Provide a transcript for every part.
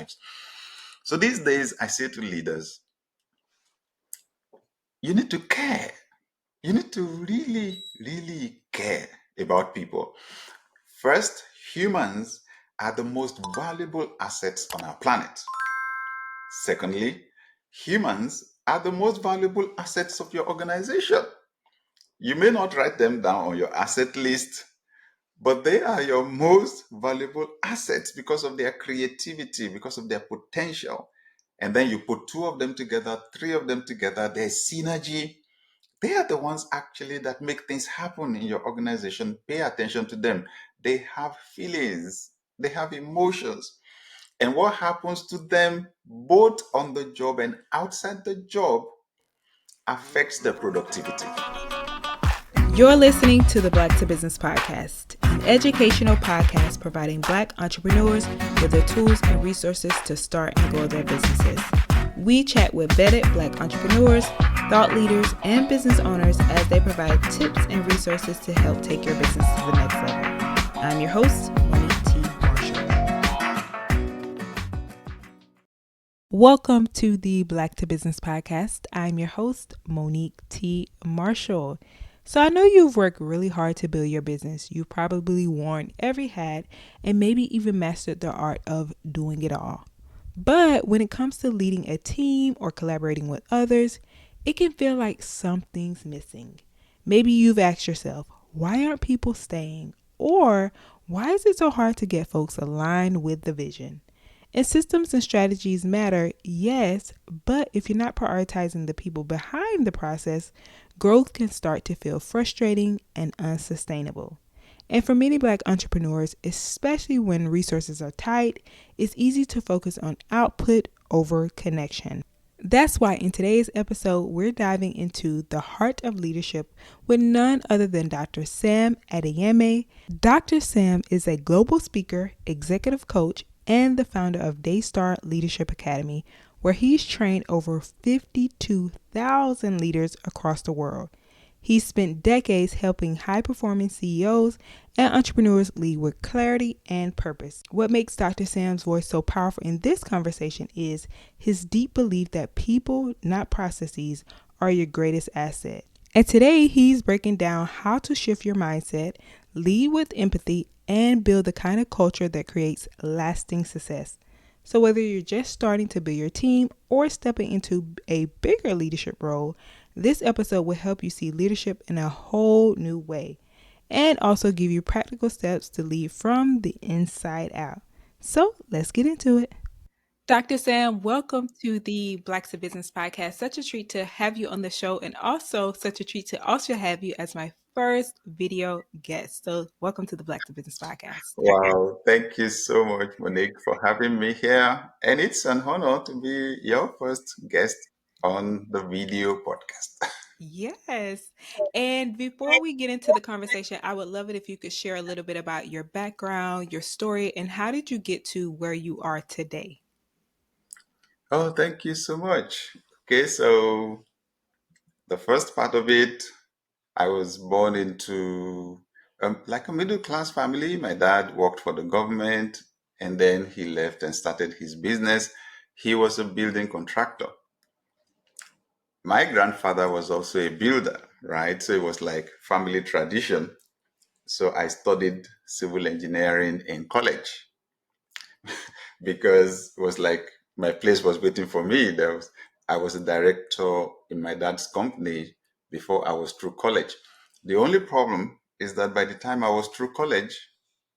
lives. So these days, I say to leaders, you need to care. You need to really, really care about people. First, humans are the most valuable assets on our planet. Secondly, humans are the most valuable assets of your organization. You may not write them down on your asset list, but they are your most valuable assets because of their creativity, because of their potential. And then you put two of them together, three of them together, there's synergy. They are the ones actually that make things happen in your organization. Pay attention to them. They have feelings, they have emotions. And what happens to them, both on the job and outside the job, affects their productivity. You're listening to the Black to Business Podcast, an educational podcast providing Black entrepreneurs with the tools and resources to start and grow their businesses. We chat with vetted Black entrepreneurs, thought leaders, and business owners as they provide tips and resources to help take your business to the next level. I'm your host, Monique T. Marshall. Welcome to the Black to Business Podcast. I'm your host, Monique T. Marshall. So I know you've worked really hard to build your business. You've probably worn every hat and maybe even mastered the art of doing it all. But when it comes to leading a team or collaborating with others, it can feel like something's missing. Maybe you've asked yourself, why aren't people staying? Or why is it so hard to get folks aligned with the vision? And systems and strategies matter, yes, but if you're not prioritizing the people behind the process, growth can start to feel frustrating and unsustainable. And for many Black entrepreneurs, especially when resources are tight, it's easy to focus on output over connection. That's why in today's episode, we're diving into the heart of leadership with none other than Dr. Sam Adeyemi. Dr. Sam is a global speaker, executive coach, and the founder of Daystar Leadership Academy, where he's trained over 52,000 leaders across the world. He's spent decades helping high-performing CEOs and entrepreneurs lead with clarity and purpose. What makes Dr. Sam's voice so powerful in this conversation is his deep belief that people, not processes, are your greatest asset. And today, he's breaking down how to shift your mindset, lead with empathy, and build the kind of culture that creates lasting success. So whether you're just starting to build your team or stepping into a bigger leadership role, this episode will help you see leadership in a whole new way and also give you practical steps to lead from the inside out. So let's get into it. Dr. Sam, welcome to the Black to Business Podcast. Such a treat to have you on the show, and also such a treat to also have you as my first video guest. So welcome to the Black to Business Podcast. Wow, thank you so much, Monique, for having me here. And it's an honor to be your first guest on the video podcast. Yes. And before we get into the conversation, I would love it if you could share a little bit about your background, your story, and how did you get to where you are today? Oh, thank you so much. Okay, so the first part of it, I was born into like a middle class family. My dad worked for the government and then he left and started his business. He was a building contractor. My grandfather was also a builder, right? So it was like family tradition. So I studied civil engineering in college because it was like my place was waiting for me. I was a director in my dad's company before I was through college. The only problem is that by the time I was through college,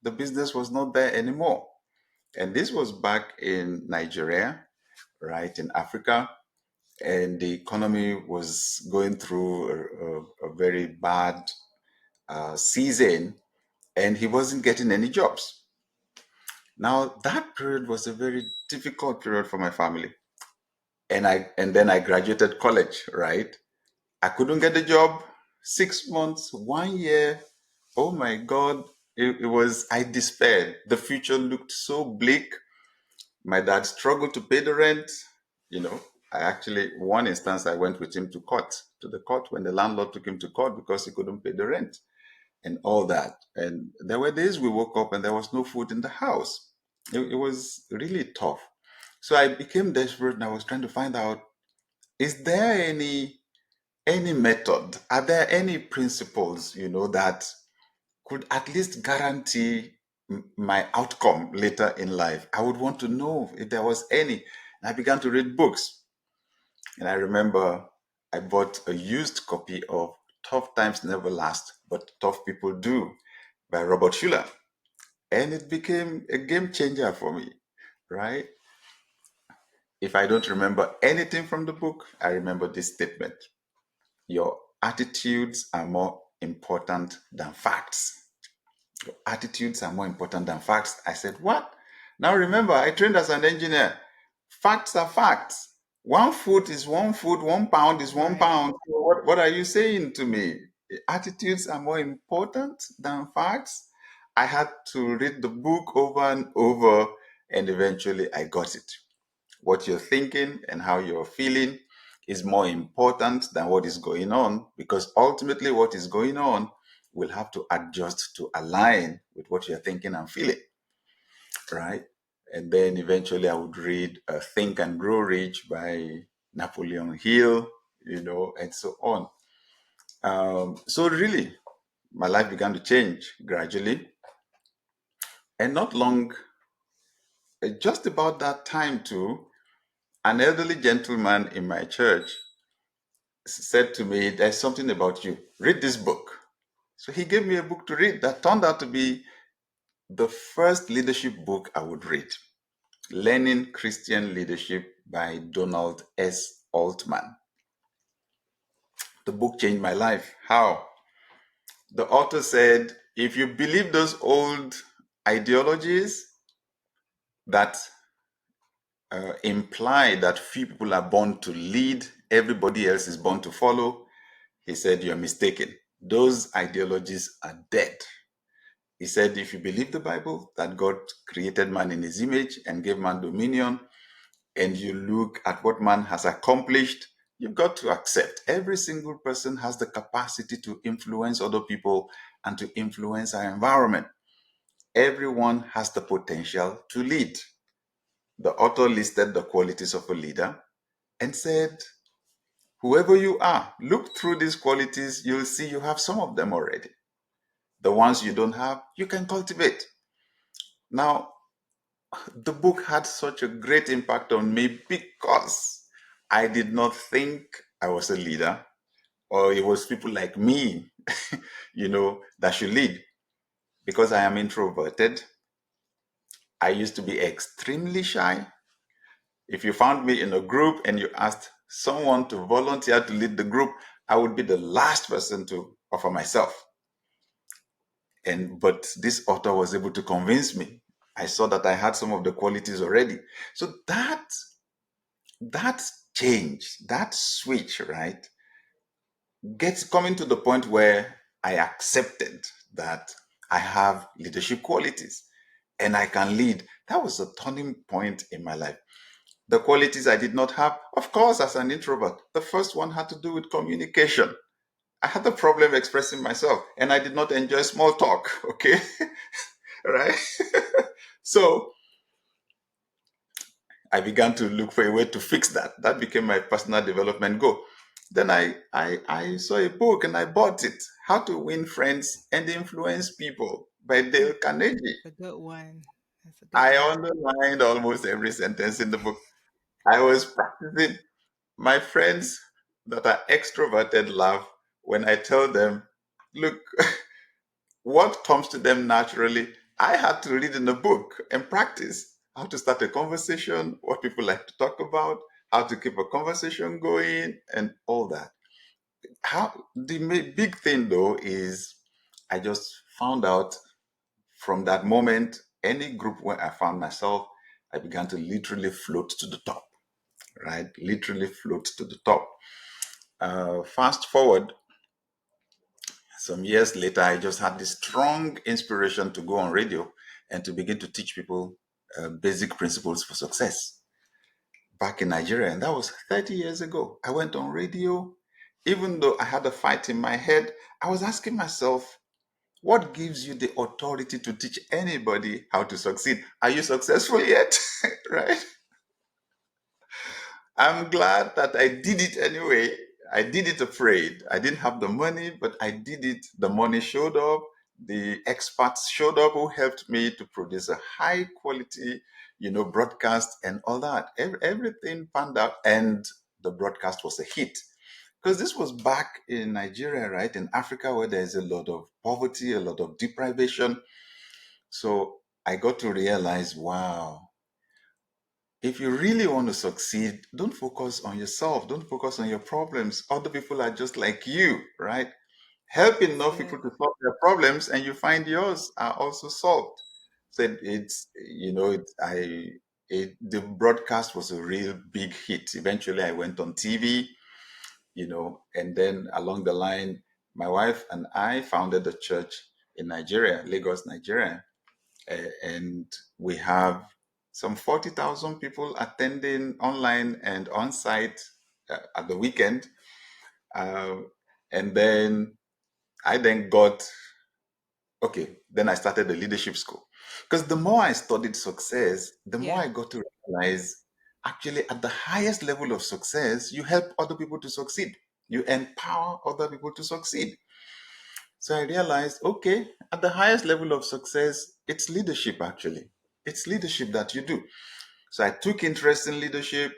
the business was not there anymore. And this was back in Nigeria, right, in Africa. And the economy was going through a very bad season, and he wasn't getting any jobs. Now, that period was a very difficult period for my family. And then I graduated college, right? I couldn't get a job. 6 months, 1 year. Oh my God. I despaired. The future looked so bleak. My dad struggled to pay the rent. One instance, I went with him to the court when the landlord took him to court because he couldn't pay the rent and all that. And there were days we woke up and there was no food in the house. It was really tough. So I became desperate and I was trying to find out, is there any method? Are there any principles, that could at least guarantee my outcome later in life? I would want to know if there was any. And I began to read books. And I remember I bought a used copy of Tough Times Never Last, but Tough People Do by Robert Schuller. And it became a game changer for me, right? If I don't remember anything from the book, I remember this statement: your attitudes are more important than facts. Your attitudes are more important than facts. I said, what? Now remember, I trained as an engineer. Facts are facts. 1 foot is 1 foot, 1 pound is one Right. pound. So what are you saying to me? Attitudes are more important than facts. I had to read the book over and over, and eventually I got it. What you're thinking and how you're feeling is more important than what is going on, because ultimately what is going on will have to adjust to align with what you're thinking and feeling, right? And then eventually I would read Think and Grow Rich by Napoleon Hill, and so on. So really, my life began to change gradually. And not long, just about that time too, an elderly gentleman in my church said to me, there's something about you. Read this book. So he gave me a book to read that turned out to be the first leadership book I would read: Learning Christian Leadership by Donald S. Altman. The book changed my life. How? The author said, if you believe those old ideologies that imply that few people are born to lead, everybody else is born to follow, he said, you're mistaken. Those ideologies are dead. He said, if you believe the Bible, that God created man in his image and gave man dominion, and you look at what man has accomplished, you've got to accept every single person has the capacity to influence other people and to influence our environment. Everyone has the potential to lead. The author listed the qualities of a leader and said, whoever you are, look through these qualities, you'll see you have some of them already. The ones you don't have, you can cultivate. Now, the book had such a great impact on me because I did not think I was a leader, or it was people like me, that should lead. Because I am introverted, I used to be extremely shy. If you found me in a group and you asked someone to volunteer to lead the group, I would be the last person to offer myself. But this author was able to convince me. I saw that I had some of the qualities already. So that change, that switch, right, gets coming to the point where I accepted that I have leadership qualities and I can lead. That was a turning point in my life. The qualities I did not have, of course, as an introvert, the first one had to do with communication. I had a problem expressing myself and I did not enjoy small talk. Okay. Right. So I began to look for a way to fix that. That became my personal development goal. Then I saw a book and I bought it: How to Win Friends and Influence People by Dale Carnegie. That's a good one. That's a good I one. underlined almost every sentence in the book. I was practicing. My friends that are extroverted laugh when I tell them, look, what comes to them naturally, I had to read in a book and practice how to start a conversation, what people like to talk about, how to keep a conversation going, and all that. How the big thing though is I just found out from that moment, any group where I found myself, I began to literally float to the top, right? Literally float to the top. Fast forward some years later, I just had this strong inspiration to go on radio and to begin to teach people basic principles for success back in Nigeria. And that was 30 years ago. I went on radio. Even though I had a fight in my head, I was asking myself, what gives you the authority to teach anybody how to succeed? Are you successful yet? Right? I'm glad that I did it anyway. I did it afraid. I didn't have the money, but I did it. The money showed up. The experts showed up who helped me to produce a high quality, broadcast and all that. Everything panned out, and the broadcast was a hit. Because this was back in Nigeria, right? In Africa, where there's a lot of poverty, a lot of deprivation. So I got to realize, wow, if you really want to succeed, don't focus on yourself. Don't focus on your problems. Other people are just like you, right? Help That's enough people it. to solve their problems, and you find yours are also solved. So it's the broadcast was a real big hit. Eventually, I went on TV, and then along the line, my wife and I founded a church in Nigeria, Lagos, Nigeria, and we have some 40,000 people attending online and on site at the weekend. Uh, and then I then got, okay, then I started the leadership school. Because the more I studied success, the more Yeah. I got to realize actually at the highest level of success, you help other people to succeed. You empower other people to succeed. So I realized, okay, at the highest level of success, it's leadership actually. It's leadership that you do. So I took interest in leadership.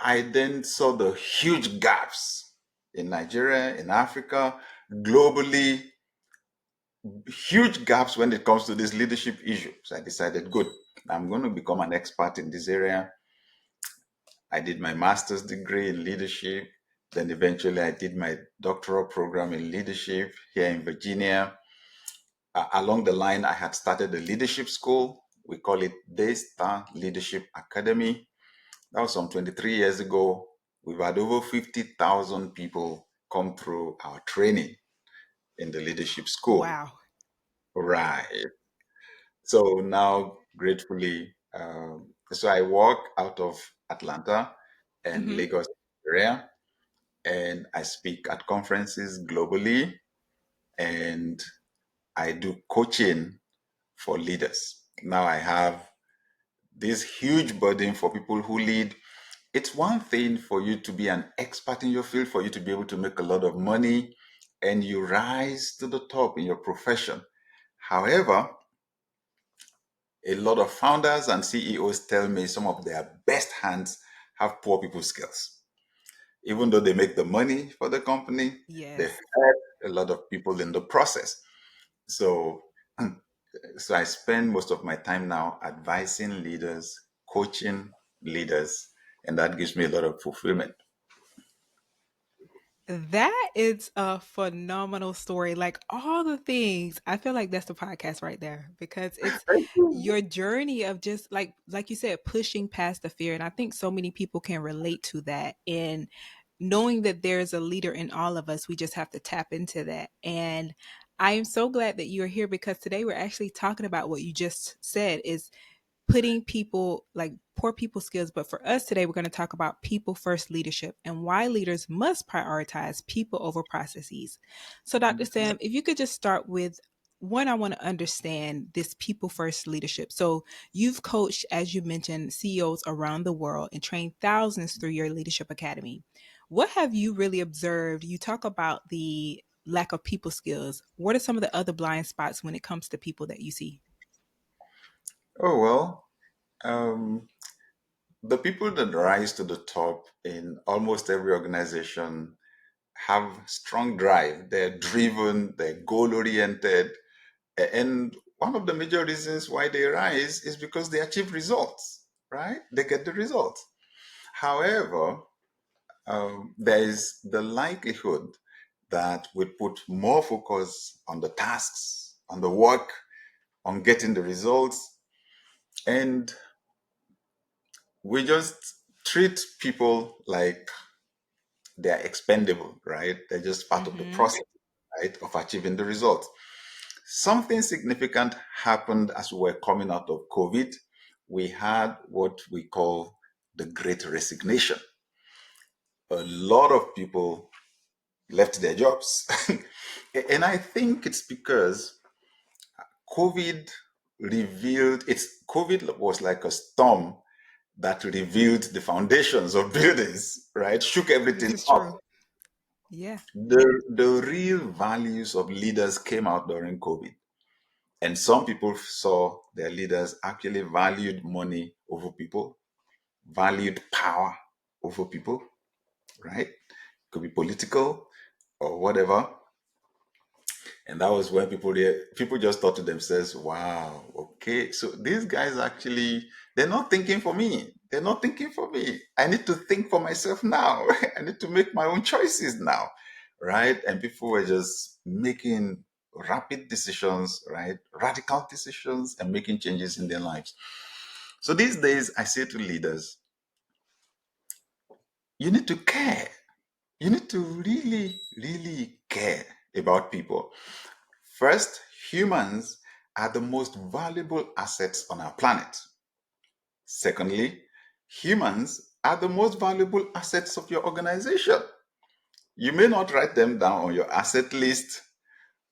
I then saw the huge gaps in Nigeria, in Africa, globally, huge gaps when it comes to this leadership issue. So I decided, good, I'm going to become an expert in this area. I did my master's degree in leadership. Then eventually I did my doctoral program in leadership here in Virginia. Along the line, I had started a leadership school. We call it Daystar Leadership Academy. That was some 23 years ago. We've had over 50,000 people come through our training in the leadership school. Wow. Right. So now, gratefully, so I work out of Atlanta and Mm-hmm. Lagos area, and I speak at conferences globally, and I do coaching for leaders. Now I have this huge burden for people who lead. It's one thing for you to be an expert in your field, for you to be able to make a lot of money and you rise to the top in your profession. However, a lot of founders and CEOs tell me some of their best hands have poor people skills. Even though they make the money for the company, they Yes. hurt a lot of people in the process. So So I spend most of my time now advising leaders, coaching leaders, and that gives me a lot of fulfillment. That is a phenomenal story. Like all the things, I feel like that's the podcast right there because it's your journey of just like you said, pushing past the fear. And I think so many people can relate to that. And knowing that there's a leader in all of us, we just have to tap into that. And I am so glad that you're here because today we're actually talking about what you just said is putting people like poor people skills. But for us today, we're going to talk about people first leadership and why leaders must prioritize people over processes. So, Dr. Sam, if you could just start with one, I want to understand this people first leadership. So, you've coached, as you mentioned, CEOs around the world and trained thousands through your leadership academy. What have you really observed? You talk about the lack of people skills. What are some of the other blind spots when it comes to people that you see? Oh, well, um, the people that rise to the top in almost every organization have strong drive. They're driven, they're goal oriented. And one of the major reasons why they rise is because they achieve results, right? They get the results. However, there is the likelihood that we put more focus on the tasks, on the work, on getting the results, and we just treat people like they're expendable, right? They're just part of the Mm-hmm. process, right, of achieving the results. Something significant happened as we were coming out of COVID. We had what we call the great resignation. A lot of people left their jobs. And I think it's because COVID COVID was like a storm that revealed the foundations of buildings, right? Shook This everything is up. true. Yeah. The real values of leaders came out during COVID. And some people saw their leaders actually valued money over people, valued power over people, right? Could be political or whatever. And that was when people just thought to themselves, wow, okay, so these guys actually, they're not thinking for me. They're not thinking for me. I need to think for myself now. I need to make my own choices now, right? And people were just making rapid decisions, right? Radical decisions and making changes in their lives. So these days, I say to leaders, you need to care. You need to really, really care about people. First, humans are the most valuable assets on our planet. Secondly, humans are the most valuable assets of your organization. You may not write them down on your asset list,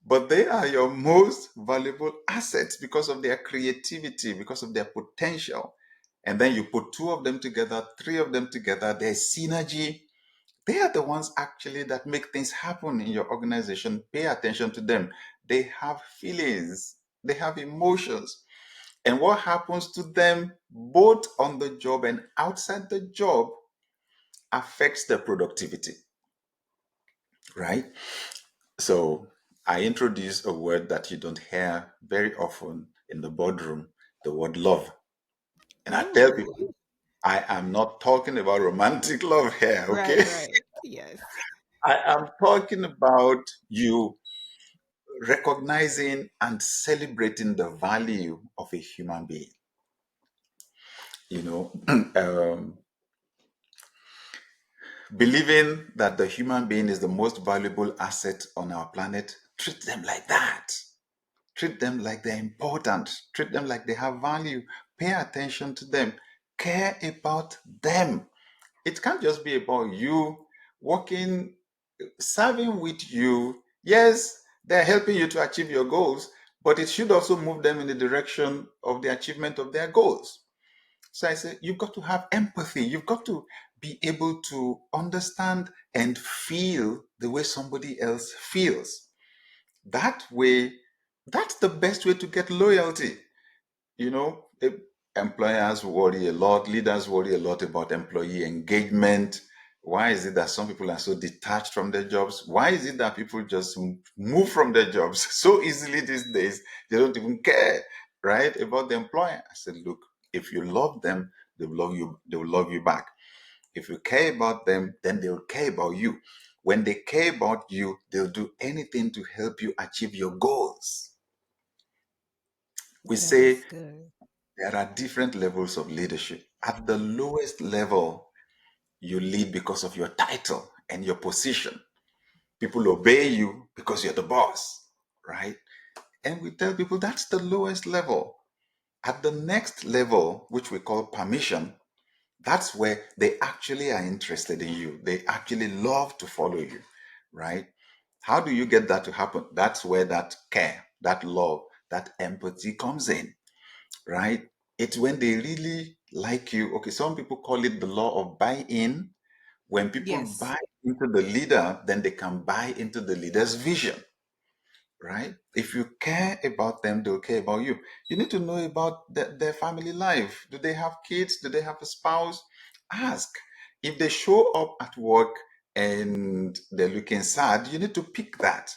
but they are your most valuable assets because of their creativity, because of their potential. And then you put two of them together, three of them together, there's synergy. They are the ones actually that make things happen in your organization. Pay attention to them. They have feelings, they have emotions. And what happens to them, both on the job and outside the job, affects their productivity, right? So I introduce a word that you don't hear very often in the boardroom, the word love. And I tell Ooh. people, I am not talking about romantic love here, Right, okay? right. Yes. I am talking about you recognizing and celebrating the value of a human being. You know, believing that the human being is the most valuable asset on our planet, treat them like that. Treat them like they're important. Treat them like they have value. Pay attention to them. Care about them. It can't just be about you working, serving with you. Yes, they're helping you to achieve your goals, but it should also move them in the direction of the achievement of their goals. So I say, you've got to have empathy. You've got to be able to understand and feel the way somebody else feels. That way, that's the best way to get loyalty. You know, employers worry a lot, leaders worry a lot about employee engagement. Why is it that some people are so detached from their jobs? Why is it that people just move from their jobs so easily these days? They don't even care, right, about the employer. I said, look, if you love them, they will love you. They will love you back. If you care about them, then they'll care about you. When they care about you, they'll do anything to help you achieve your goals. We That say is good. there are different levels of leadership. At the lowest level, you lead because of your title and your position. People obey you because you're the boss, right? And we tell people that's the lowest level. At the next level, which we call permission, that's where they actually are interested in you. They actually love to follow you, right? How do you get that to happen? That's where that care, that love, that empathy comes in, right? It's when they really like you. Okay, some people call it the law of buy in. When people Yes. buy into the leader, then they can buy into the leader's vision, right? If you care about them, they'll care about you. You need to know about their family life. Do they have kids? Do they have a spouse? Ask. If they show up at work and they're looking sad, you need to pick that.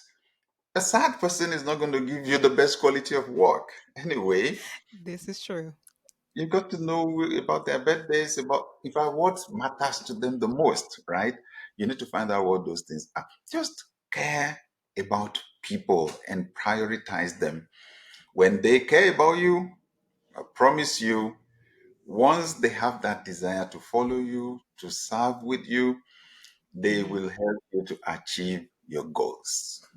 A sad person is not going to give you the best quality of work. Anyway, This is true. you got to know about their birthdays, about in fact what matters to them the most, right? You need to find out what those things are. Just care about people and prioritize them. When they care about you, I promise you, once they have that desire to follow you, to serve with you, they Mhm. will help you to achieve your goals.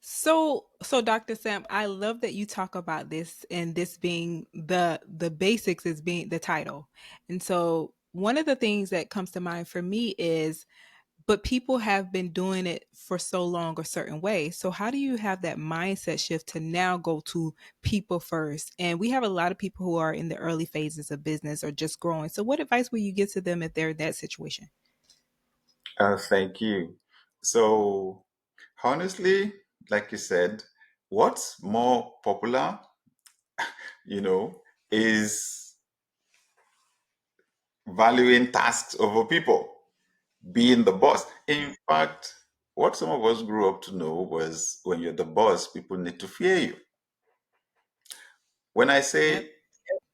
So Dr. Sam, I love that you talk about this and this being the basics is being the title. And so one of the things that comes to mind for me is but people have been doing it for so long a certain way. So how do you have that mindset shift to now go to people first? And we have a lot of people who are in the early phases of business or just growing. So what advice will you give to them if they're in that situation? Thank you. So, honestly, like you said, what's more popular, you know, is valuing tasks over people, being the boss. In fact, what some of us grew up to know was when you're the boss, people need to fear you. When I Yep. say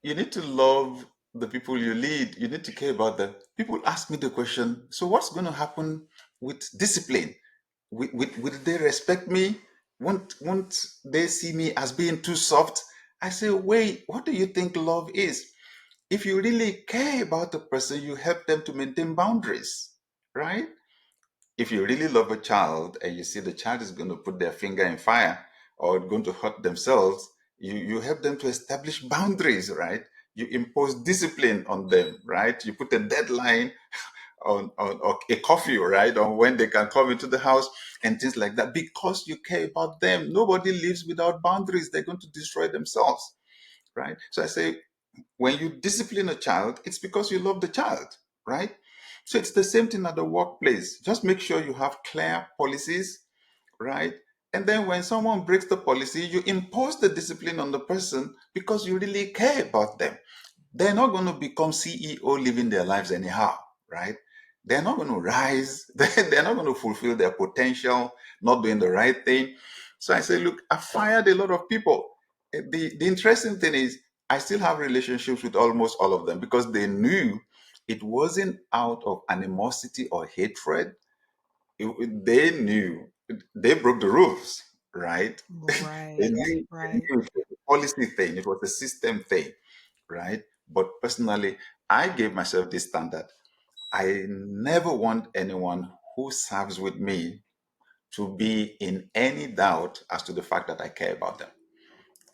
you need to love the people you lead, you need to care about them. People ask me the question, so what's going to happen with discipline? Will they respect me? Won't they see me as being too soft? I say, wait, what do you think love is? If you really care about the person, you help them to maintain boundaries, right? If you really love a child and you see the child is going to put their finger in fire or going to hurt themselves, you help them to establish boundaries, right? You impose discipline on them, right? You put a deadline on a curfew, right? On when they can come into the house and things like that because you care about them. Nobody lives without boundaries. They're going to destroy themselves, right? So I say, when you discipline a child, it's because you love the child, right? So it's the same thing at the workplace. Just make sure you have clear policies, right? And then when someone breaks the policy, you impose the discipline on the person because you really care about them. They're not going to become CEO living their lives anyhow, right? They're not going to rise. They're not going to fulfill their potential, not doing the right thing. So I say, look, I fired a lot of people. The interesting thing is, I still have relationships with almost all of them because they knew it wasn't out of animosity or hatred. They knew they broke the rules, right? They Right. knew, they Right. knew it was a policy thing, it was a system thing, right? But personally, I gave myself this standard. I never want anyone who serves with me to be in any doubt as to the fact that I care about them.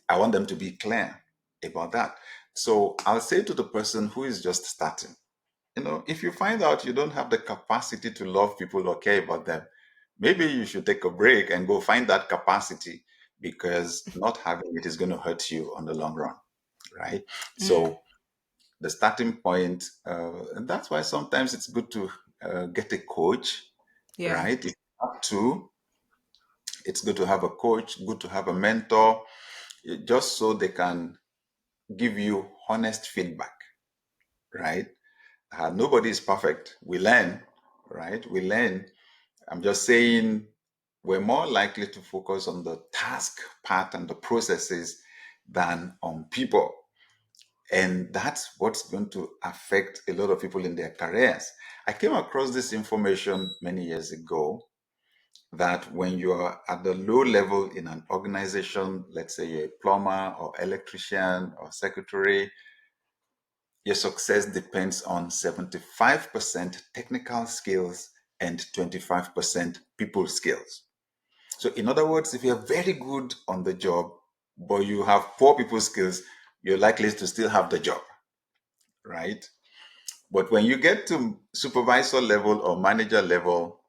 I want them to be clear about that. So I'll say to the person who is just starting, if you find out you don't have the capacity to love people or care about them, maybe you should take a break and go find that capacity because not having it is going to hurt you on the long run, right? Mm, So the starting point, and that's why sometimes it's good to get a coach, yeah. right? If you have to, it's good to have a coach, good to have a mentor, just so they can give you honest feedback, right? Nobody is perfect. We learn, right? We learn. I'm just saying we're more likely to focus on the task part and the processes than on people. And that's what's going to affect a lot of people in their careers. I came across this information many years ago that when you are at the low level in an organization, let's say you're a plumber or electrician or secretary, your success depends on 75% technical skills and 25% people skills. So, in other words, if you're very good on the job, but you have poor people skills, you're likely to still have the job, right? But when you get to supervisor level or manager level,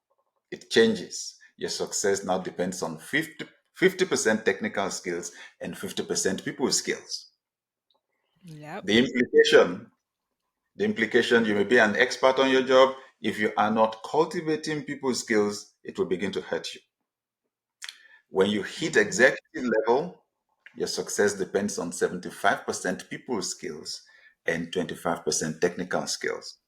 it changes. Your success now depends on 50% technical skills and 50% people skills. Yep. The implication The implication, you may be an expert on your job. If you are not cultivating people skills, it will begin to hurt you. When you hit Hmm. executive level, your success depends on 75% people skills and 25% technical skills.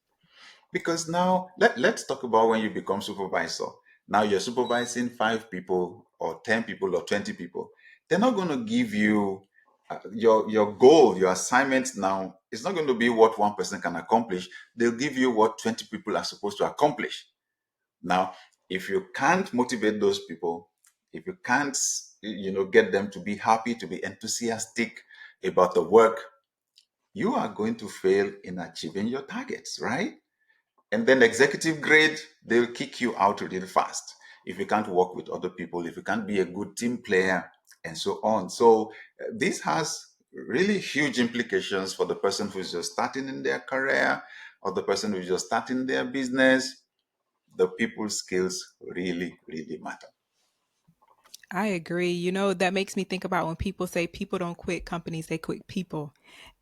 Because now, let's talk about when you become supervisor. Now you're supervising 5 people or 10 people or 20 people. They're not going to give you your goal, your assignment now is not going to be what one person can accomplish. They'll give you what 20 people are supposed to accomplish. Now, if you can't motivate those people, if you can't, get them to be happy, to be enthusiastic about the work, you are going to fail in achieving your targets, right? And then executive grade, they'll kick you out really fast if you can't work with other people, if you can't be a good team player, and so on. So this has really huge implications for the person who's just starting in their career or the person who's just starting their business. the people skills really, really matter. I agree. That makes me think about when people say people don't quit companies, they quit people.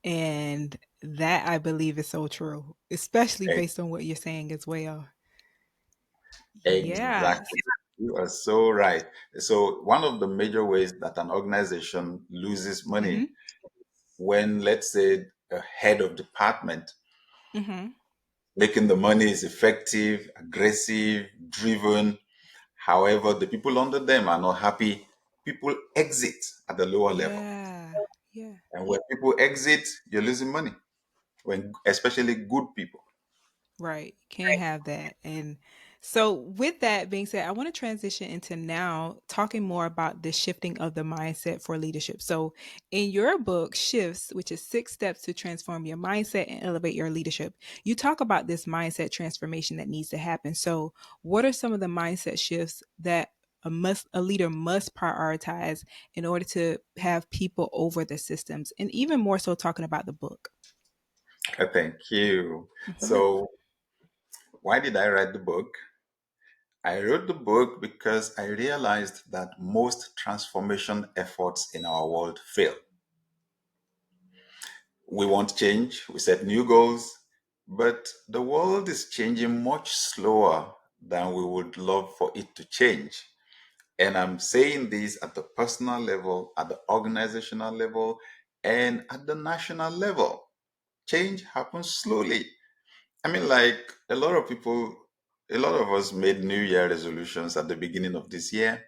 And that I believe is so true, especially E- based on what you're saying as well. Yes. Exactly. You are so right. So, one of the major ways that an organization loses Mm-hmm. money when, let's say, a head of department Mm-hmm. making the money is effective, aggressive, driven. However, the people under them are not happy. People exit at the lower level. Yeah. Yeah. And when people exit, you're losing money. When especially good people. Right. Can't have that. And so, with that being said, I want to transition into now talking more about the shifting of the mindset for leadership. So, in your book, Shifts, which is 6 steps to transform your mindset and elevate your leadership, you talk about this mindset transformation that needs to happen. So, what are some of the mindset shifts that a leader must prioritize in order to have people over the systems, and even more so talking about the book? Thank you. Hmm. So, why did I write the book? I wrote the book because I realized that most transformation efforts in our world fail. We want change, we set new goals, but the world is changing much slower than we would love for it to change. And I'm saying this at the personal level, at the organizational level, and at the national level. Change happens slowly. I mean, like a lot of us made New Year resolutions at the beginning of this year.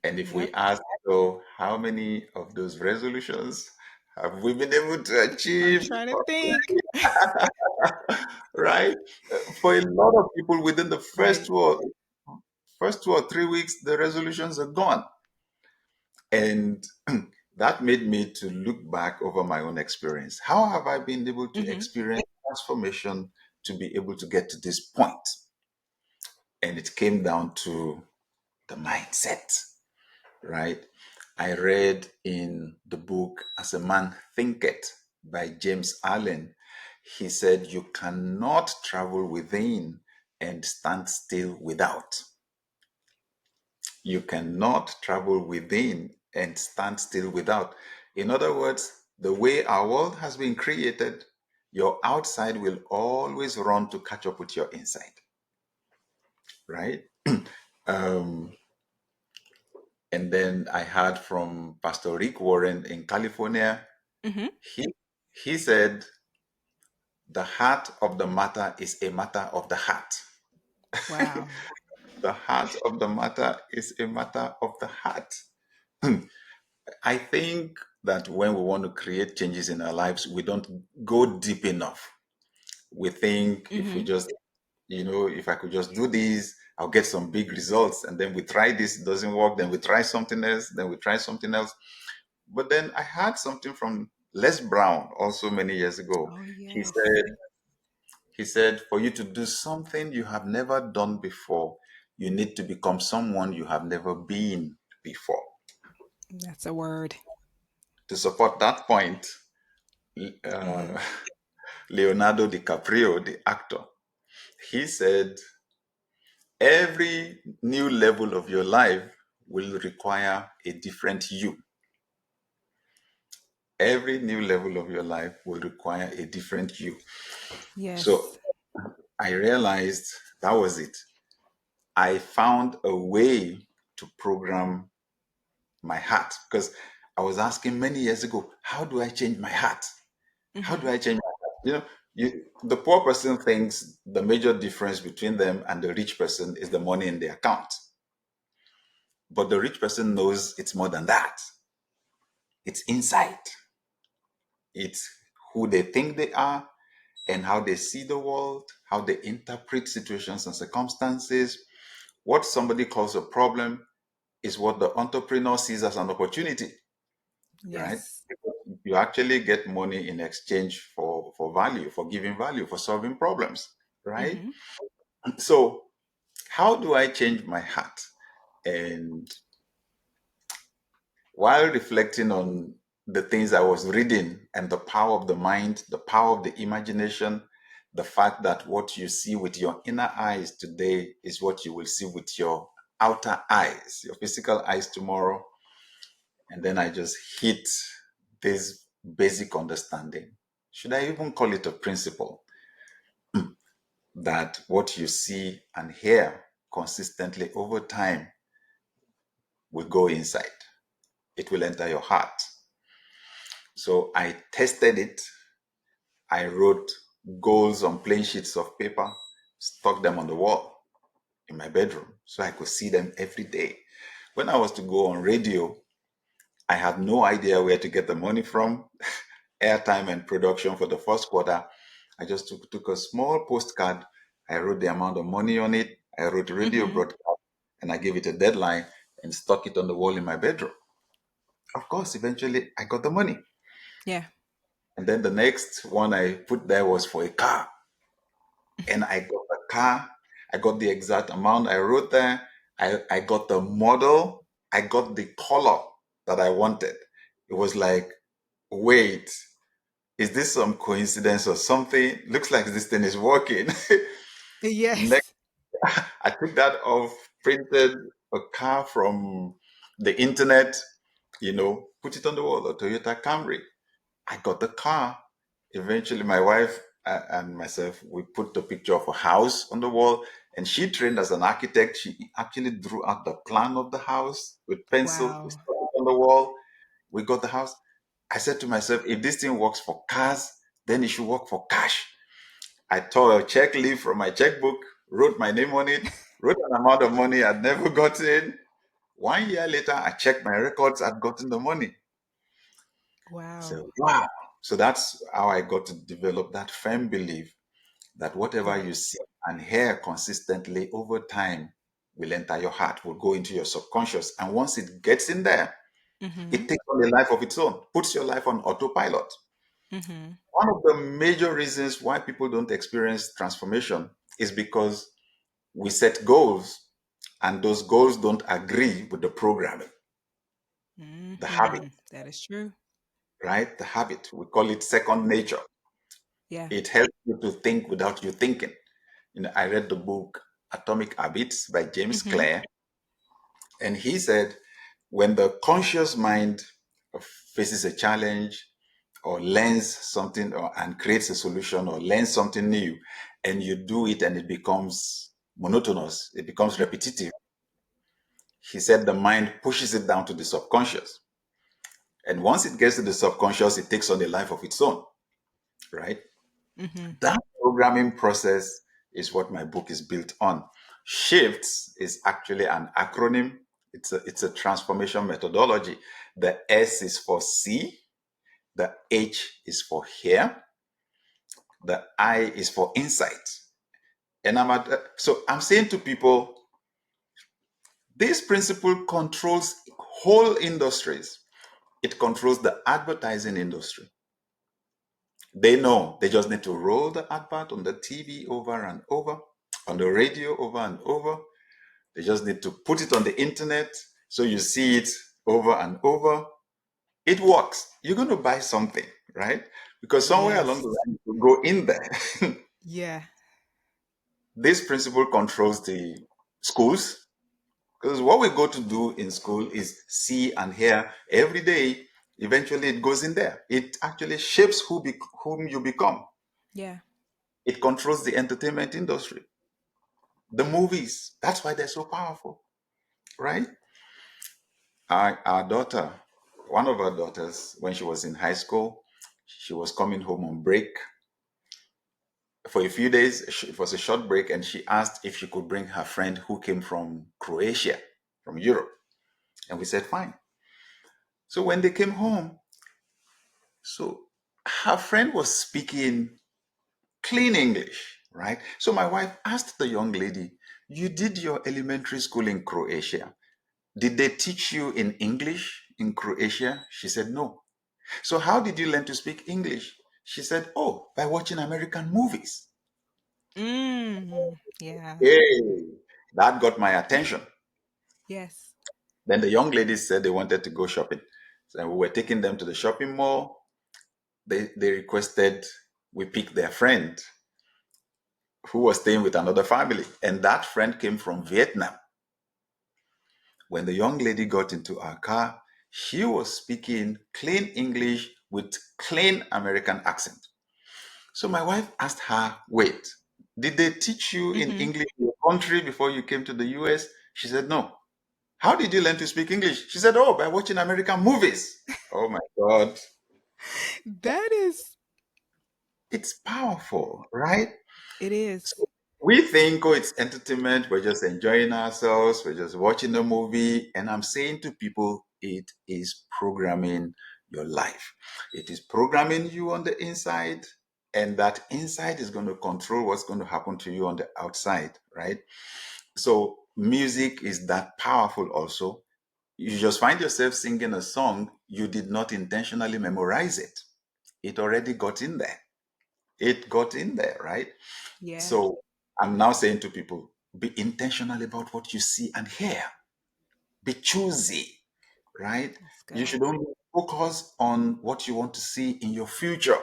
And if we Yep. ask, so how many of those resolutions have we been able to I'm achieve? trying to think. Right? For a lot of people, within the Right. first 2 or 3 weeks, the resolutions are gone. And that made me to look back over my own experience. How have I been able to Hmm. experience transformation to be able to get to this point? And it came down to the mindset, right? I read in the book As a Man Thinketh by James Allen. He said, you cannot travel within and stand still without. You cannot travel within and stand still without. In other words, the way our world has been created, your outside will always run to catch up with your inside, right? Um, and then I heard from Pastor Rick Warren in California. Hmm. He, he said, the heart of the matter is a matter of the heart. Wow. The heart of the matter is a matter of the heart. I think that when we want to create changes in our lives, we don't go deep enough. We think if we Hmm. just, if I could just do this, I'll get some big results. And then we try this, it doesn't work. Then we try something else. Then we try something else. But then I heard something from Les Brown also many years ago. Oh, He yes. said, he said, for you to do something you have never done before, you need to become someone you have never been before. That's a word. To support that point, Hmm. Leonardo DiCaprio, the actor, he said, every new level of your life will require a different you. Every new level of your life will require a different you. So Yes. I realized that was it. I found a way to program my heart because I was asking many years ago, how do I change my heart? How do Hmm. I change my heart? The poor person thinks the major difference between them and the rich person is the money in the account. But the rich person knows it's more than that. It's insight. It's who they think they are and how they see the world, how they interpret situations and circumstances. What somebody calls a problem is what the entrepreneur sees as an opportunity, right? Yes. You actually get money in exchange for value, for giving value, for solving problems, right? Hmm. So, how do I change my heart? And while reflecting on the things I was reading and the power of the mind, the power of the imagination, The fact that what you see with your inner eyes today is what you will see with your outer eyes, your physical eyes tomorrow. And then I just hit this basic understanding. Should I even call it a principle? That what you see and hear consistently over time will go inside. It will enter your heart. So I tested it. I wrote goals on plain sheets of paper, stuck them on the wall in my bedroom so I could see them every day. When I was to go on radio, I had no idea where to get the money from, airtime and production for the first quarter. I just took a small postcard. I wrote the amount of money on it. I wrote a radio Mm-hmm. broadcast and I gave it a deadline and stuck it on the wall in my bedroom. Of course, eventually I got the money. Yeah. And then the next one I put there was for a car. And I got the car. I got the exact amount I wrote there. I got the model. I got the color that I wanted. It was like, wait, is this some coincidence or something? Looks like this thing is working. Next, Yes. I took that off, printed a car from the internet, put it on the wall, a Toyota Camry. I got the car. Eventually, my wife and myself, we put the picture of a house on the wall, and she trained as an architect. She actually drew out the plan of the house with pencil. We Wow. stuck it on the wall. We got the house. I said to myself, if this thing works for cars, then it should work for cash. I tore a check leaf from my checkbook, wrote my name on it, wrote an amount of money I'd never gotten. 1 year later, I checked my records, I'd gotten the money. Wow. So, wow. So that's how I got to develop that firm belief that whatever you Right. see and hear consistently over time will enter your heart, will go into your subconscious. And once it gets in there, Mm-hmm. it takes on a life of its own, puts your life on autopilot. Mm-hmm. One of the major reasons why people don't experience transformation is because we set goals and those goals don't agree with the programming, the habit, Mm-hmm. That is true. right? The habit. We call it second nature. Yeah. It helps you to think without you thinking. I read the book Atomic Habits by James Mm-hmm. Clear, and he said when the conscious mind faces a challenge or learns something and creates a solution or learns something new, and you do it and it becomes monotonous, it becomes repetitive. He said the mind pushes it down to the subconscious. And once it gets to the subconscious, it takes on a life of its own, right? Mm-hmm. That programming process is what my book is built on. Shifts is actually an acronym. It's a transformation methodology. The S is for see, the H is for hear, the I is for insight. And so I'm saying to people, this principle controls whole industries. It controls the advertising industry. They know they just need to roll the advert on the TV over and over, on the radio over and over. They just need to put it on the internet so you see it over and over. It works. You're going to buy something, right? Because somewhere along Yes. the line, you go in there. Yeah. This principle controls the schools because what we go to do in school is see and hear every day. Eventually, it goes in there. It actually shapes whom you become. Yeah. It controls the entertainment industry, the movies. That's why they're so powerful, right? Our daughter, one of our daughters, when she was in high school, she was coming home on break for a few days. It was a short break, and she asked if she could bring her friend who came from Croatia, from Europe. And we said, fine. So when they came home, so her friend was speaking clean English, right? So my wife asked the young lady, you did your elementary school in Croatia. Did they teach you in English in Croatia? She said, no. So how did you learn to speak English? She said, oh, by watching American movies. Yeah. Hey, that got my attention. Yes. Then the young ladies said they wanted to go shopping. So we were taking them to the shopping mall. They requested we pick their friend. who was staying with another family. And that friend came from Vietnam. When the young lady got into our car, she was speaking clean English with clean American accent. So my wife asked her, wait, did they teach you in Mm-hmm. English in your country before you came to the US? She said, no. How did you learn to speak English? She said, oh, by watching American movies. Oh my God. That is, It's powerful, right? it is. So we think, oh, it's entertainment. We're just enjoying ourselves. We're just watching a movie. And I'm saying to people, it is programming your life. It is programming you on the inside. And that inside is going to control what's going to happen to you on the outside, right? So music is that powerful also. You just find yourself singing a song, you did not intentionally memorize it. It already got in there. It got in there, right? Yeah, So I'm now saying to people, be intentional about what you see and hear. Be choosy, right? let's You go. should only focus on what you want to see in your future,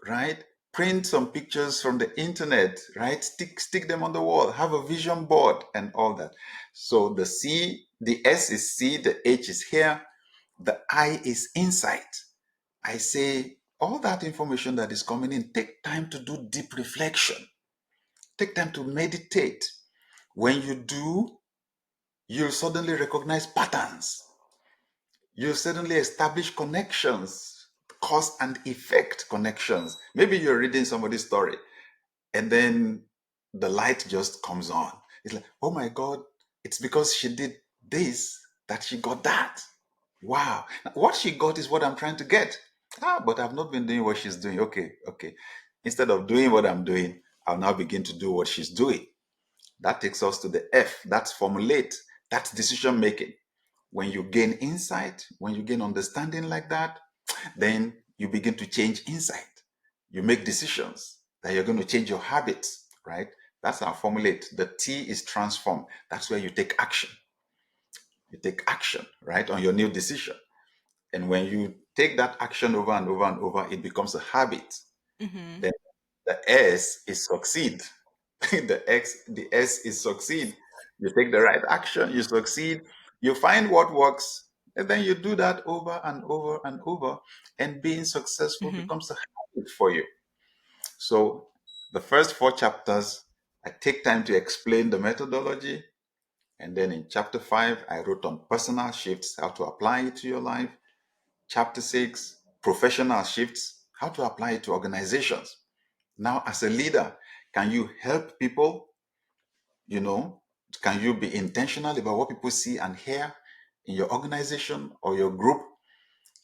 right? Print some pictures from the internet, right? Stick them on the wall. Have a vision board and all that. So the S is see, the H is here, the I is insight. I say all that information that is coming in, take time to do deep reflection. Take time to meditate. When you do, you'll suddenly recognize patterns. You'll suddenly establish connections, cause and effect connections. Maybe you're reading somebody's story and then the light just comes on. It's like, oh my God, it's because she did this that she got that. Wow. Now, what she got is what I'm trying to get. But I've not been doing what she's doing. Okay, okay. Instead of doing what I'm doing, I'll now begin to do what she's doing. That takes us to the F. That's formulate. That's decision making. When you gain insight, when you gain understanding like that, then you begin to change insight. You make decisions that you're going to change your habits, right? That's our formulate. The T is transform. That's where you take action. You take action, right, on your new decision. And when you take that action over and over and over, it becomes a habit. Mm-hmm. Then the S is succeed. The S is succeed. You take the right action, you succeed, you find what works, and then you do that over and over and over, and being successful Mm-hmm. becomes a habit for you. So the first four chapters, I take time to explain the methodology. And then in chapter 5, I wrote on personal shifts, how to apply it to your life. Chapter 6, professional shifts, how to apply it to organizations. Now, as a leader, can you help people? You know, can you be intentional about what people see and hear in your organization or your group?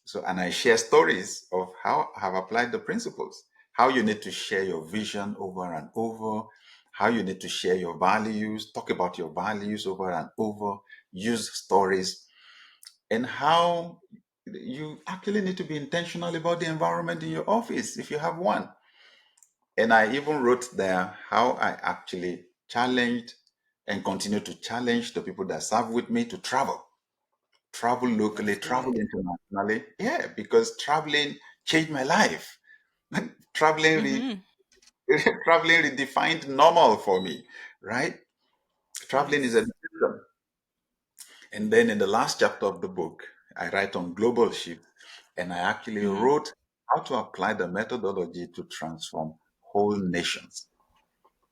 So, and I share stories of how I have applied the principles, how you need to share your vision over and over, how you need to share your values, talk about your values over and over, use stories, and how you actually need to be intentional about the environment in your office if you have one. And I even wrote there how I actually challenged and continue to challenge the people that serve with me to travel locally, That's travel good. internationally. Yeah, because traveling changed my life. traveling, Mm-hmm. traveling redefined normal for me, right? Traveling is a Yes. decision. And then in the last chapter of the book, I write on global shift, and I actually Mm-hmm. wrote how to apply the methodology to transform whole nations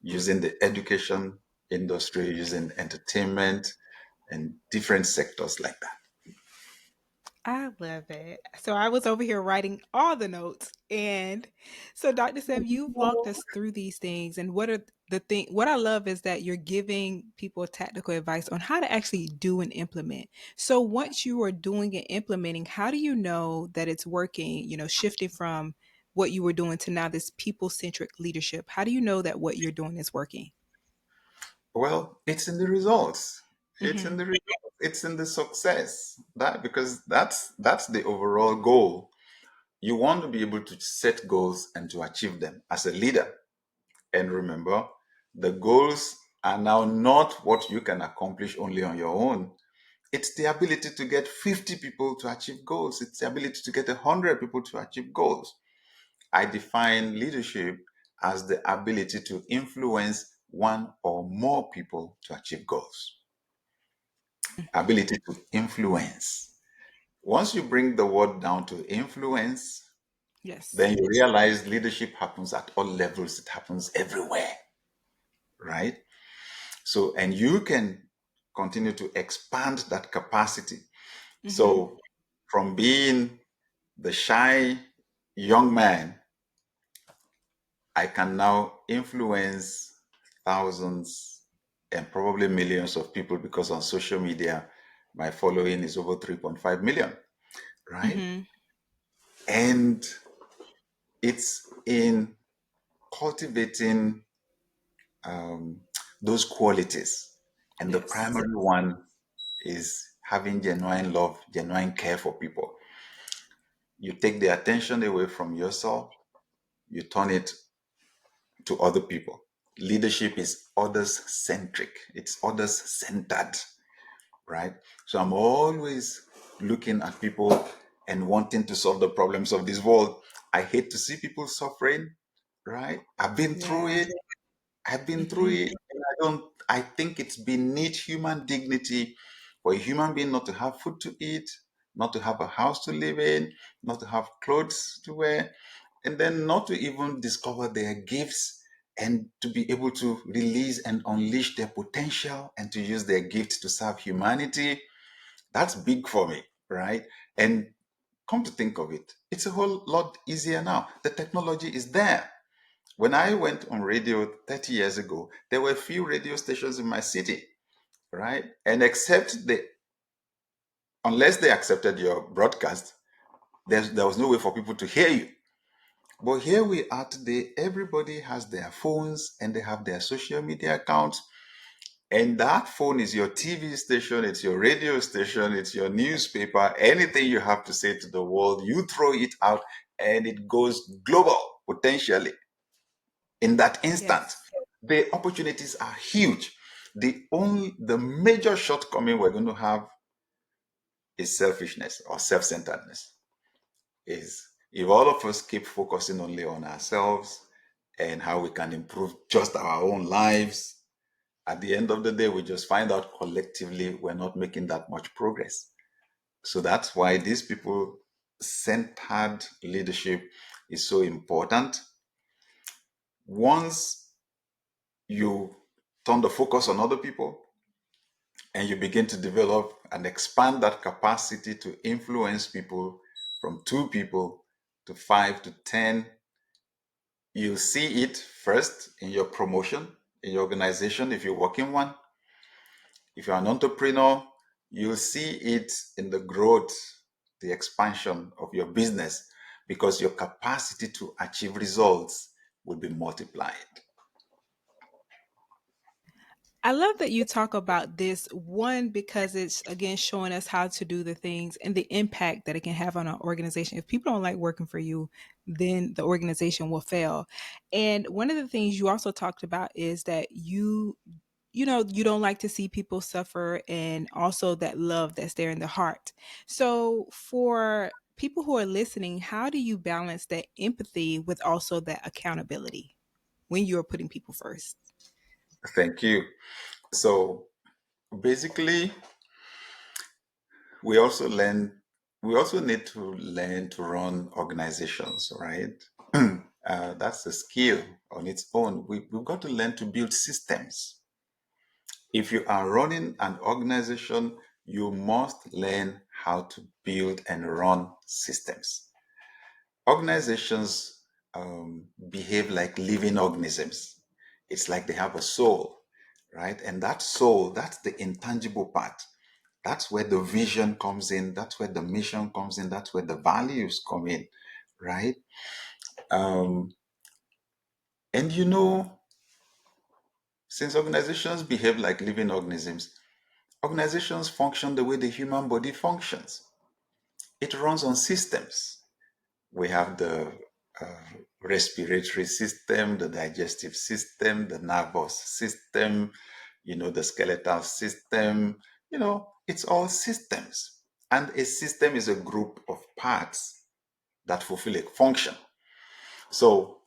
using the education industry, using entertainment, and different sectors like that. I love it. So I was over here writing all the notes. And so Dr. Seb, you've walked us through these things. And what I love is that you're giving people tactical advice on how to actually do and implement. So once you are doing and implementing, how do you know that it's working, shifting from what you were doing to now this people-centric leadership? How do you know that what you're doing is working? Well, it's in the results. It's Mm-hmm. in the results. It's in the success. That because that's the overall goal. You want to be able to set goals and to achieve them as a leader. And remember, the goals are now not what you can accomplish only on your own. It's the ability to get 50 people to achieve goals. It's the ability to get 100 people to achieve goals. I define leadership as the ability to influence one or more people to achieve goals. Ability to influence. Once you bring the word down to influence, Yes. then you realize leadership happens at all levels, it happens everywhere, right? So, and you can continue to expand that capacity. Mm-hmm. So, from being the shy young man, I can now influence thousands and probably millions of people because on social media, my following is over 3.5 million, right? Mm-hmm. And it's in cultivating um, those qualities. And the Yes. primary one is having genuine love, genuine care for people. You take the attention away from yourself, you turn it to other people. Leadership is others centric, it's others centered, right? So I'm always looking at people and wanting to solve the problems of this world. I hate to see people suffering, right? I've been through Yeah. it. I've been through Mm-hmm. it, and I think it's beneath human dignity for a human being not to have food to eat, not to have a house to live in, not to have clothes to wear, and then not to even discover their gifts and to be able to release and unleash their potential and to use their gifts to serve humanity. That's big for me, right? And come to think of it, it's a whole lot easier now. The technology is there. When I went on radio 30 years ago, there were few radio stations in my city, right? And unless they accepted your broadcast, there was no way for people to hear you. But here we are today, everybody has their phones and they have their social media accounts. And that phone is your TV station, it's your radio station, it's your newspaper. Anything you have to say to the world, you throw it out and it goes global potentially in that instant. Yes. The opportunities are huge. The major shortcoming we're going to have is selfishness or self-centeredness. Is if all of us keep focusing only on ourselves and how we can improve just our own lives, at the end of the day, we just find out collectively we're not making that much progress. So that's why these people centered leadership is so important. Once you turn the focus on other people and you begin to develop and expand that capacity to influence people from 2 people to 5 to 10, you'll see it first in your promotion in your organization if you work in one. If you're an entrepreneur, you'll see it in the growth, the expansion of your business because your capacity to achieve results will be multiplied. I love that you talk about this one because it's again showing us how to do the things and the impact that it can have on our organization. If people don't like working for you, then the organization will fail. And one of the things you also talked about is that you don't like to see people suffer and also that love that's there in the heart. So for people who are listening, how do you balance that empathy with also that accountability when you're putting people first? Thank you. So basically, we also learn, we also need to learn to run organizations, right? That's a skill on its own. We've got to learn to build systems. If you are running an organization, you must learn how to build and run systems. Organizations behave like living organisms. It's like they have a soul, right? And that soul, that's the intangible part. That's where the vision comes in. That's where the mission comes in. That's where the values come in, right? Um, and since organizations behave like living organisms, organizations function the way the human body functions. It runs on systems. We have the uh, respiratory system, the digestive system, the nervous system, the skeletal system. It's all systems. And a system is a group of parts that fulfill a function. So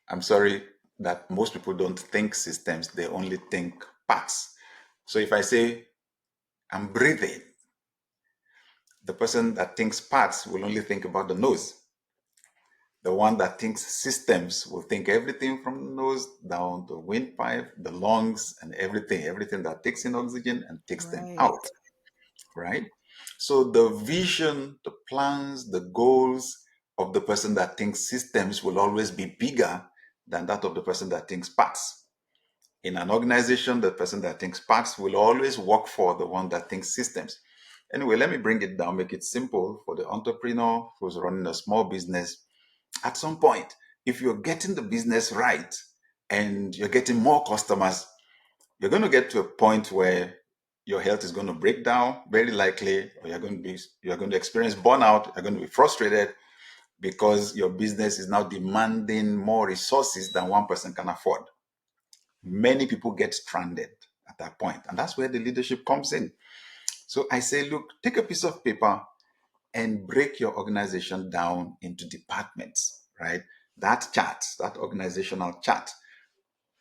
I'm sorry that most people don't think systems, they only think parts. So if I say I'm breathing, the person that thinks parts will only think about the nose. The one that thinks systems will think everything from the nose down the windpipe, the lungs, and everything that takes in oxygen and takes them out, Right. right? So the vision, the plans, the goals of the person that thinks systems will always be bigger than that of the person that thinks parts. In an organization, the person that thinks parts will always work for the one that thinks systems. Anyway, let me bring it down, make it simple for the entrepreneur who's running a small business. At some point, if you're getting the business right and you're getting more customers, you're going to get to a point where your health is going to break down, very likely, or you're going to experience burnout, you're going to be frustrated because your business is now demanding more resources than one person can afford. Many people get stranded at that point, and that's where the leadership comes in. So I say, look, take a piece of paper and break your organization down into departments, right? That chart, that organizational chart,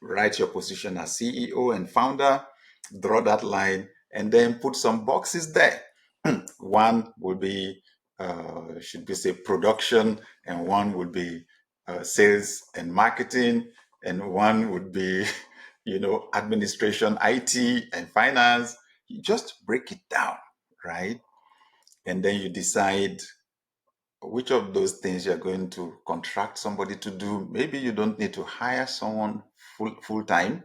write your position as CEO and founder, draw that line, and then put some boxes there. One will be, should we say, production, and one would be sales and marketing, and one would be, administration, IT, and finance. You just break it down, right? And then you decide which of those things you're going to contract somebody to do. Maybe you don't need to hire someone full time,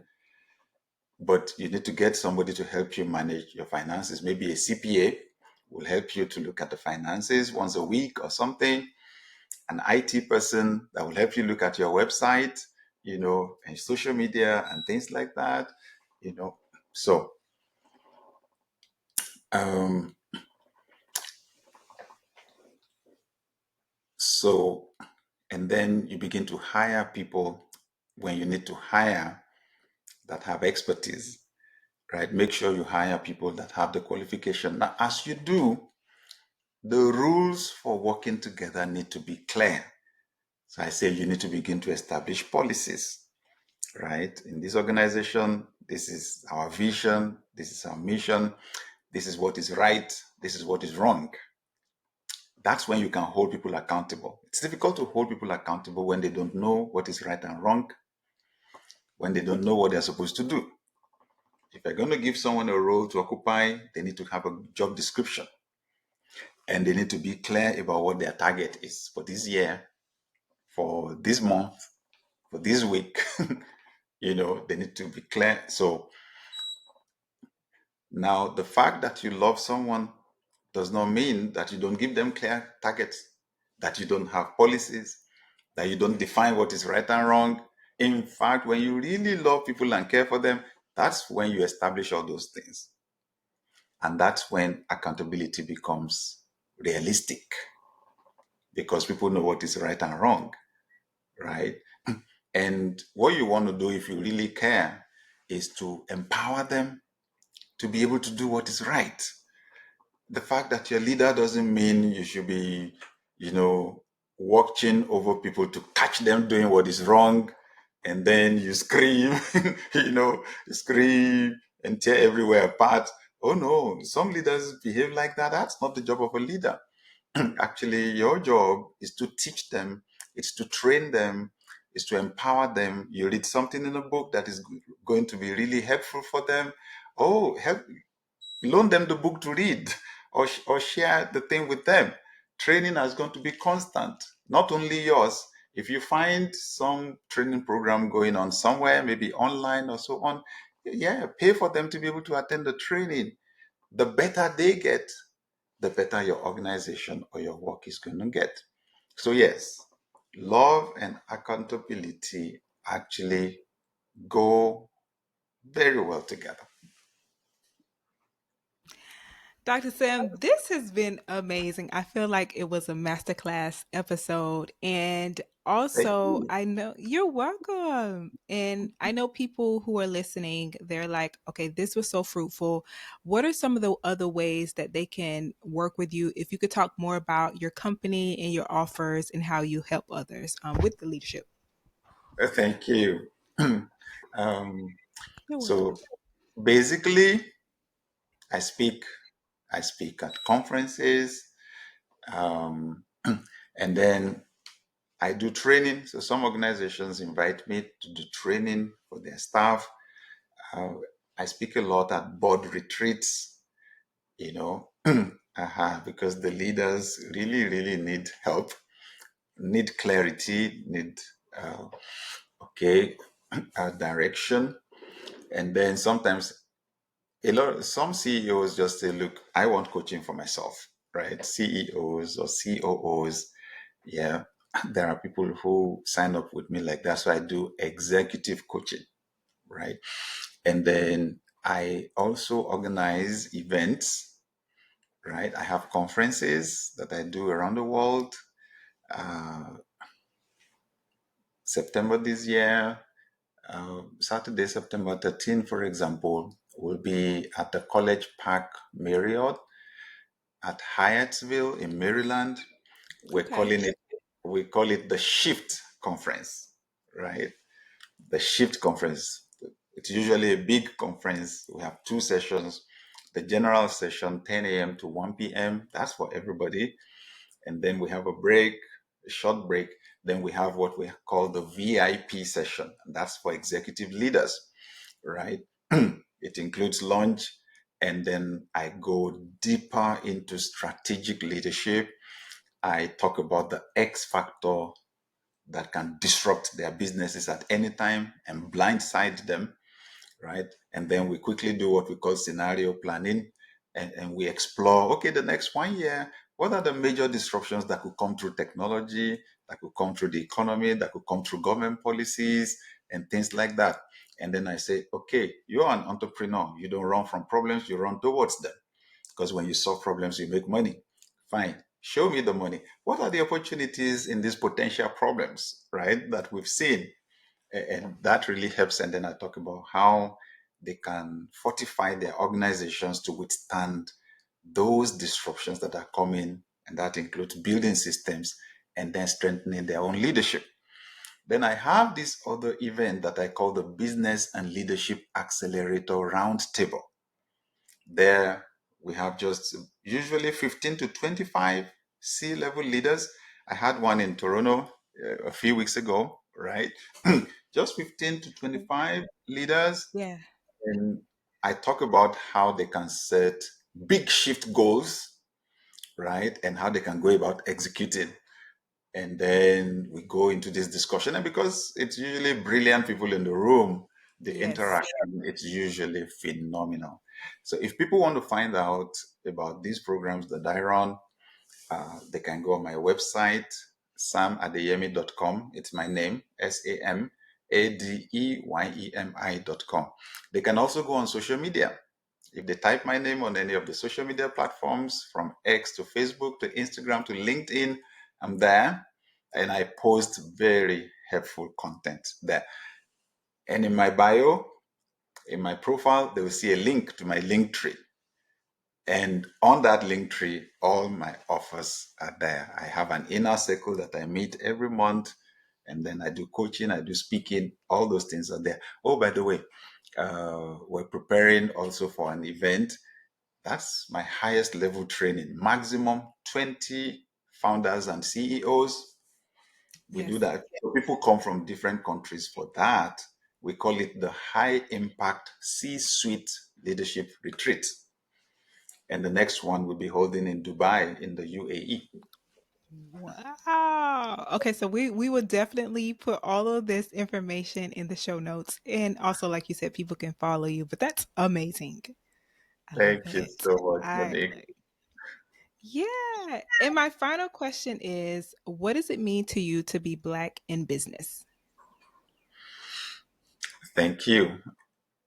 but you need to get somebody to help you manage your finances. Maybe a CPA will help you to look at the finances once a week or something. An IT person that will help you look at your website, and social media and things like that, you know. So, um, so, and then you begin to hire people when you need to hire that have expertise, right? Make sure you hire people that have the qualification. Now, as you do, the rules for working together need to be clear. So I say you need to begin to establish policies, right? In this organization, this is our vision, this is our mission, this is what is right, this is what is wrong. That's when you can hold people accountable. It's difficult to hold people accountable when they don't know what is right and wrong, when they don't know what they're supposed to do. If you're going to give someone a role to occupy, they need to have a job description and they need to be clear about what their target is for this year, for this month, for this week. They need to be clear. So now the fact that you love someone does not mean that you don't give them clear targets, that you don't have policies, that you don't define what is right and wrong. In fact, when you really love people and care for them, that's when you establish all those things. And that's when accountability becomes realistic because people know what is right and wrong, right? And what you want to do if you really care is to empower them to be able to do what is right. The fact that your leader doesn't mean you should be, watching over people to catch them doing what is wrong. And then you scream, you scream and tear everywhere apart. Oh no, some leaders behave like that. That's not the job of a leader. Actually, your job is to teach them, it's to train them, is to empower them. You read something in a book that is going to be really helpful for them. Oh, help loan them the book to read or share the thing with them. Training is going to be constant, not only yours. If you find some training program going on somewhere, maybe online or so on, yeah, pay for them to be able to attend the training. The better they get, the better your organization or your work is going to get. So, yes, love and accountability actually go very well together. Dr. Sam, this has been amazing. I feel like it was a masterclass episode. And Thank also, you. I know you're welcome. And I know people who are listening, they're like, okay, this was so fruitful. What are some of the other ways that they can work with you? If you could talk more about your company and your offers and how you help others with the leadership. Thank you. um, You're welcome. so basically, I speak. I speak at conferences, um, and then I do training. So some organizations invite me to do training for their staff. Uh, I speak a lot at board retreats. You know, because the leaders really, really need help, need clarity, need uh, okay direction, and then sometimes some CEOs just say, look, I want coaching for myself, right? CEOs or COOs, yeah. There are people who sign up with me like that. So I do executive coaching, right? And then I also organize events, right? I have conferences that I do around the world. Uh, September this year, Saturday, September 13, for example, will be at the College Park Marriott at Hyattsville in Maryland. We're Okay. calling it we call it the Shift Conference, right? The Shift Conference. It's usually a big conference. We have two sessions. The general session, 10 a.m. to 1 p.m. That's for everybody. And then we have a break, a short break. Then we have what we call the VIP session. And that's for executive leaders, right? It includes lunch. And then I go deeper into strategic leadership. I talk about the X factor that can disrupt their businesses at any time and blindside them, right? And then we quickly do what we call scenario planning, and we explore, okay, the next 1 year, what are the major disruptions that could come through technology, that could come through the economy, that could come through government policies and things like that. And then I say, okay, you're an entrepreneur. You don't run from problems, you run towards them. Because when you solve problems, you make money. Fine. Show me the money. What are the opportunities in these potential problems, right, that we've seen? And that really helps. And then I talk about how they can fortify their organizations to withstand those disruptions that are coming. And that includes building systems and then strengthening their own leadership. Then I have this other event that I call the Business and Leadership Accelerator Roundtable. There we have just usually 15 to 25 C-level leaders. I had one in Toronto a few weeks ago, right? Just 15 to 25 leaders. Yeah. And I talk about how they can set big shift goals, right? And how they can go about executing. And then we go into this discussion. And because it's usually brilliant people in the room, the Yes. interaction, it's usually phenomenal. So if people want to find out about these programs that I run, they can go on my website, samadeyemi.com. It's my name, SAMADEYEMI.com. They can also go on social media. If they type my name on any of the social media platforms, from X to Facebook to Instagram to LinkedIn, I'm there and I post very helpful content there. And in my bio, in my profile, they will see a link to my link tree. And on that link tree, all my offers are there. I have an inner circle that I meet every month. And then I do coaching, I do speaking, all those things are there. Oh, by the way, we're preparing also for an event. That's my highest level training, maximum 20 founders and CEOs. We do Yes. that. So people come from different countries for that. We call it the High Impact C Suite Leadership Retreat. And the next one will be holding in Dubai in the UAE. Wow. Okay, so we will definitely put all of this information in the show notes. And also, like you said, people can follow you, but that's amazing. I love Thank you it. so much, I Monique. Yeah. And my final question is, what does it mean to you to be black in business? Thank you.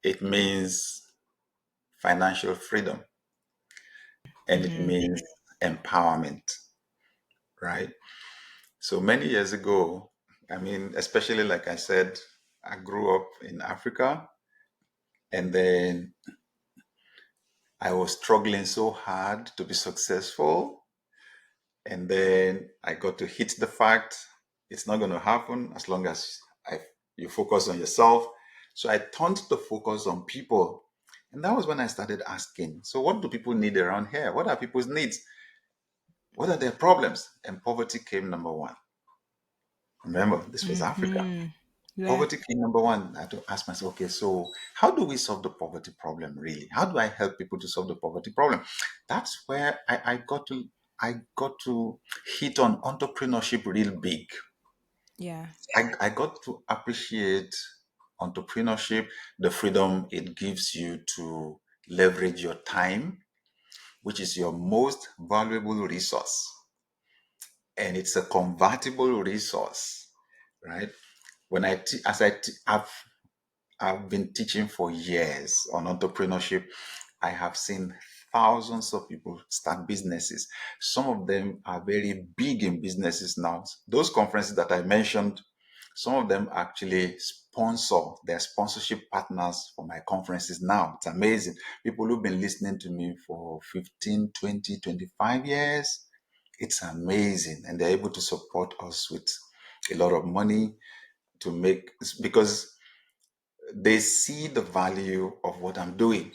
It means financial freedom and it Hmm. means empowerment, right? So many years ago, I mean, especially like I said, I grew up in Africa and then I was struggling so hard to be successful. And then I got to hit the fact it's not going to happen as long as I You focus on yourself. So I turned the focus on people. And that was when I started asking, so what do people need around here? What are people's needs? What are their problems? And poverty came number one. Remember, this was Africa. Mm-hmm. Yeah. Poverty came number one. I had to ask myself, okay, so how do we solve the poverty problem really? How do I help people to solve the poverty problem? That's where I got to hit on entrepreneurship real big. Yeah. I got to appreciate entrepreneurship, the freedom it gives you to leverage your time, which is your most valuable resource. And it's a convertible resource, right? When I, te- as I, te- I've been teaching for years on entrepreneurship. I have seen thousands of people start businesses. Some of them are very big in businesses now. Those conferences that I mentioned, some of them actually sponsor, they're sponsorship partners for my conferences now. It's amazing. People who've been listening to me for 15, 20, 25 years. It's amazing. And they're able to support us with a lot of money to make, because they see the value of what I'm doing.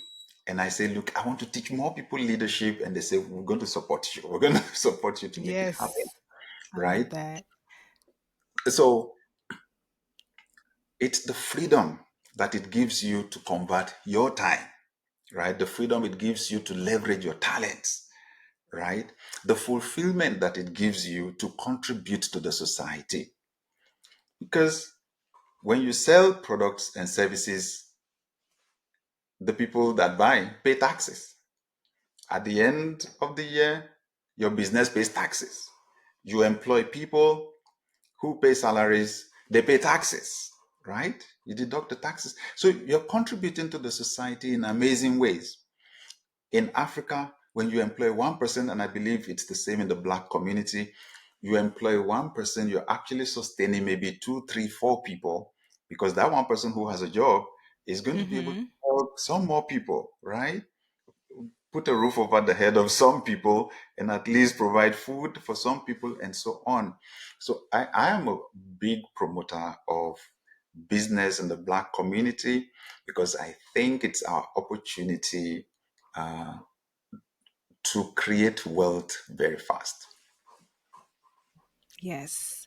And I say, look, I want to teach more people leadership. And they say, we're going to support you. We're going to support you to make it happen. Yes. I love Right. that. So it's the freedom that it gives you to convert your time, right? The freedom it gives you to leverage your talents, right? The fulfillment that it gives you to contribute to the society. Because when you sell products and services, the people that buy pay taxes. At the end of the year, your business pays taxes. You employ people who pay salaries, they pay taxes, right? You deduct the taxes. So you're contributing to the society in amazing ways. In Africa, when you employ one person, and I believe it's the same in the Black community, you employ one person, you're actually sustaining maybe two, three, four people, because that one person who has a job is going to be able to Mm-hmm. help some more people, right? Put a roof over the head of some people and at least provide food for some people and so on. So I am a big promoter of business in the Black community because I think it's our opportunity uh, to create wealth very fast. Yes.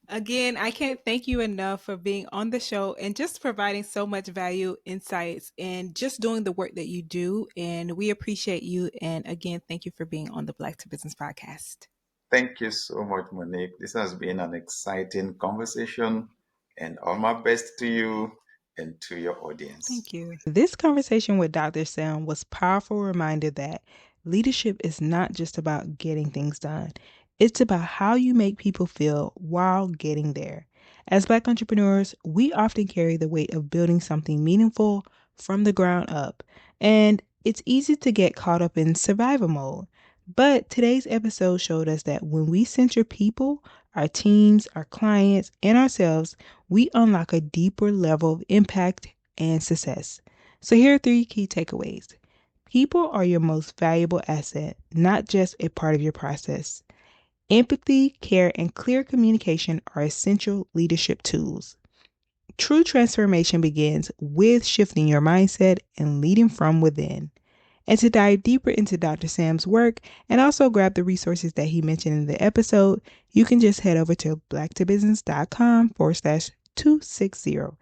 Again, I can't thank you enough for being on the show and just providing so much value, insights, and just doing the work that you do. And we appreciate you. And again, thank you for being on the Black to Business podcast. Thank you so much, Monique. This has been an exciting conversation, and all my best to you and to your audience. Thank you. This conversation with Dr. Sam was a powerful reminder that leadership is not just about getting things done. It's about how you make people feel while getting there. As Black entrepreneurs, we often carry the weight of building something meaningful from the ground up. And it's easy to get caught up in survival mode. But today's episode showed us that when we center people, our teams, our clients, and ourselves, we unlock a deeper level of impact and success. So, here are three key takeaways. People are your most valuable asset, not just a part of your process. Empathy, care, and clear communication are essential leadership tools. True transformation begins with shifting your mindset and leading from within. And to dive deeper into Dr. Sam's work and also grab the resources that he mentioned in the episode, you can just head over to blacktobusiness.com/260.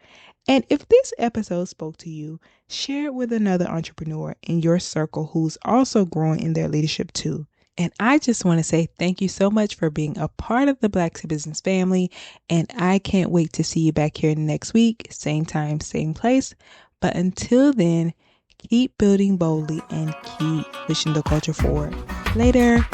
And if this episode spoke to you, share it with another entrepreneur in your circle who's also growing in their leadership too. And I just want to say thank you so much for being a part of the Black to Business family. And I can't wait to see you back here next week, same time, same place. But until then, keep building boldly and keep pushing the culture forward. Later.